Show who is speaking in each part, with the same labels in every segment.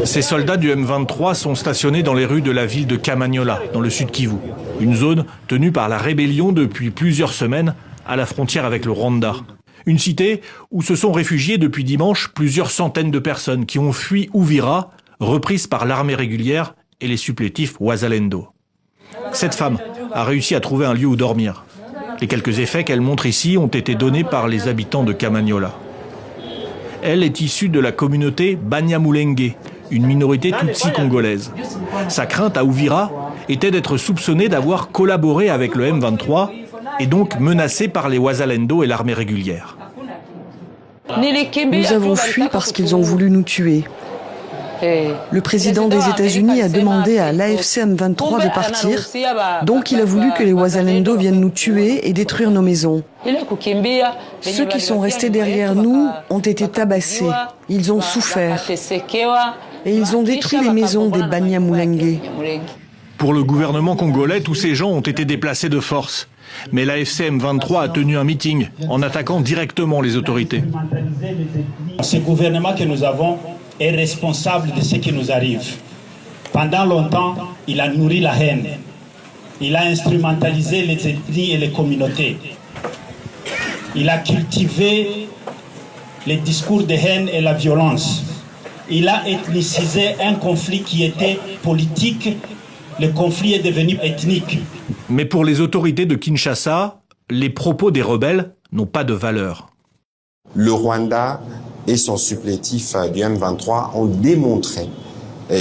Speaker 1: Ces soldats du M23 sont stationnés dans les rues de la ville de Kamanyola, dans le sud Kivu. Une zone tenue par la rébellion depuis plusieurs semaines à la frontière avec le Rwanda. Une cité où se sont réfugiés depuis dimanche plusieurs centaines de personnes qui ont fui Uvira, reprise par l'armée régulière et les supplétifs Wazalendo. Cette femme a réussi à trouver un lieu où dormir. Les quelques effets qu'elle montre ici ont été donnés par les habitants de Kamanyola. Elle est issue de la communauté Banyamulenge, une minorité tutsi congolaise. Sa crainte à Uvira était d'être soupçonnée d'avoir collaboré avec le M23 et donc menacée par les Wazalendo et l'armée régulière.
Speaker 2: Nous avons fui parce qu'ils ont voulu nous tuer. Le président des États-Unis a demandé à l'AFC M23 de partir, donc il a voulu que les Wazalendo viennent nous tuer et détruire nos maisons. Ceux qui sont restés derrière nous ont été tabassés, ils ont souffert et ils ont détruit les maisons des Banyamulenge.
Speaker 1: Pour le gouvernement congolais, tous ces gens ont été déplacés de force. Mais l'AFC M23 a tenu un meeting en attaquant directement les autorités.
Speaker 3: Ce gouvernement que nous avons est responsable de ce qui nous arrive. Pendant longtemps, il a nourri la haine. Il a instrumentalisé les ethnies et les communautés. Il a cultivé les discours de haine et la violence. Il a ethnicisé un conflit qui était politique. Le conflit est devenu ethnique.
Speaker 1: Mais pour les autorités de Kinshasa, les propos des rebelles n'ont pas de valeur.
Speaker 4: Le Rwanda et son supplétif du M23 ont démontré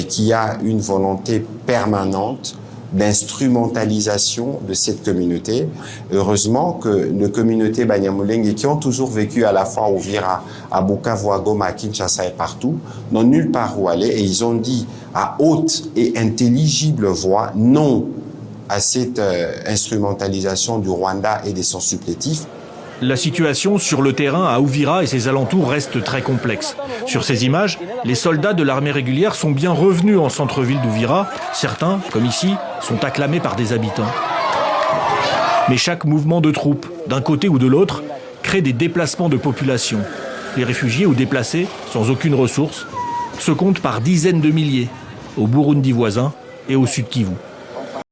Speaker 4: qu'il y a une volonté permanente d'instrumentalisation de cette communauté. Heureusement que nos communautés Banyamulenge, qui ont toujours vécu à la fois au Uvira, à Bukavu, à Goma, à Kinshasa et partout, n'ont nulle part où aller et ils ont dit à haute et intelligible voix non à cette instrumentalisation du Rwanda et de son supplétif.
Speaker 1: La situation sur le terrain à Uvira et ses alentours reste très complexe. Sur ces images, les soldats de l'armée régulière sont bien revenus en centre-ville d'Uvira. Certains, comme ici, sont acclamés par des habitants. Mais chaque mouvement de troupes, d'un côté ou de l'autre, crée des déplacements de population. Les réfugiés ou déplacés, sans aucune ressource, se comptent par dizaines de milliers, au Burundi voisin et au sud Kivu.